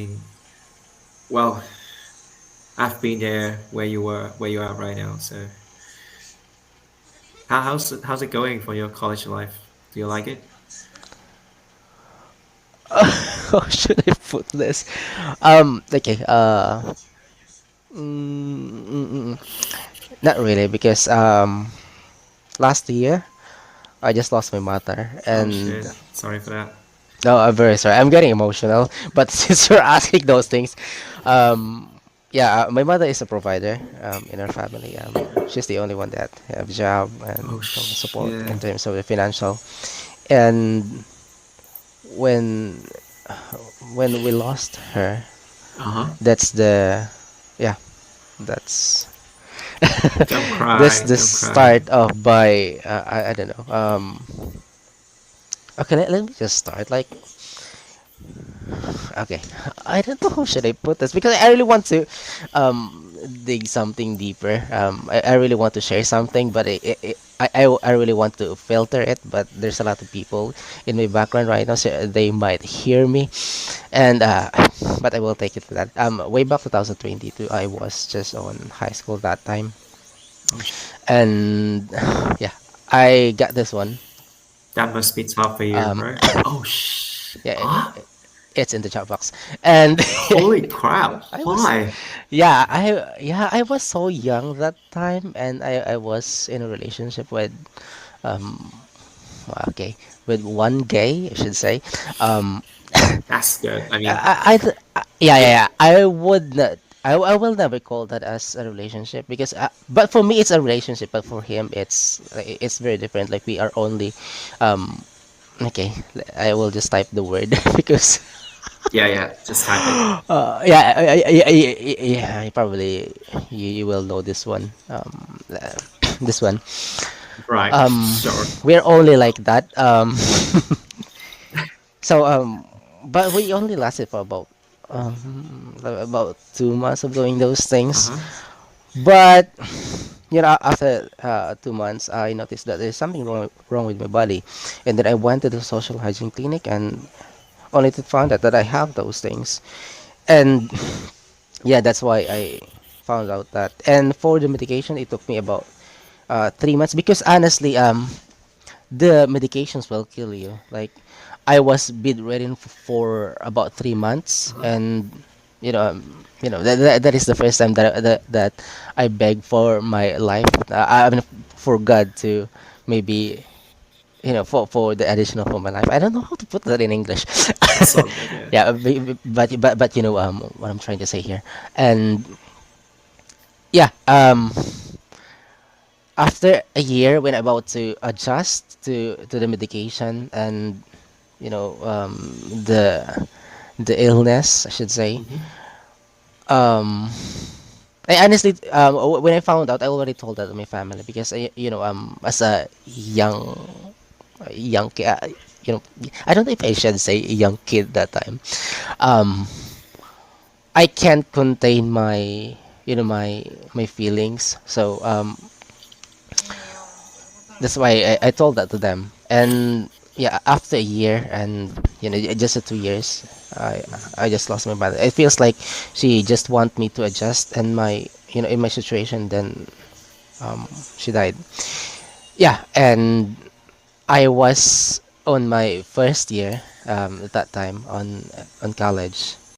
mean, well, I've been there where you are right now. So, how's it going for your college life? Do you like it? How should I put this? Okay. Mm, mm, mm, Not really, because last year I just lost my mother, Oh and shit! Sorry for that. no, I'm very sorry. I'm getting emotional. But since you're asking those things, um, yeah, my mother is a provider in our family. She's the only one that have a job and Oh support in shit! terms of the financial. And when when we lost her, Uh huh. that's the yeah, that's Don't that's cry. the Don't cry. start of by I don't know. Okay, let me just start. Like, okay, I don't know how should I put this because I really want to dig something deeper. I really want to share something, but I really want to filter it. But there's a lot of people in my background right now, so they might hear me, and but I will take it to that. Way back 2022, I was just on high school that time, Oh, and yeah, I got this one. that must be tough for you, Um, right? Oh shh. yeah, Huh? it's in the chat box, and Holy crap! I was, Why? yeah, I was so young that time, and I was in a relationship with um, well, okay, with one gay, I should say. Um, That's good. I mean, yeah, it. I would not. I will never call that as a relationship because, but for me it's a relationship, but for him it's very different. Like we are only, um, okay, I will just type the word because Yeah, yeah. Just type it. yeah, yeah, probably you will know this one. This one. Right. Um, Sure. we're only like that. So but we only lasted for about 2 months of doing those Uh things. huh. But after 2 months, I noticed that there's something wrong with my body, and then I went to the social hygiene clinic and only to find out that I have those things. And yeah, that's why I found out that. And for the medication, it took me about 3 months because honestly, the medications will kill you. Like, I was bedridden for about 3 months, Uh-huh. and that is the first time that I beg for my life. I mean, for God to maybe for the additional for my life. I don't know how to put that in English. It's all good. Yeah. Yeah, but what I'm trying to say here, and yeah, after a year when I'm about to adjust to the medication and the illness, I should say. Mm-hmm. um I honestly, when I found out, I already told that to my family because as a young kid, I don't know if I should say young kid that time. um I can't contain my feelings, so that's why I told that to them. And yeah, after a year and just 2 years, I just lost my mother. It feels like she just want me to adjust and my in my situation. Then she died. Yeah, and I was on my first year at that time on college.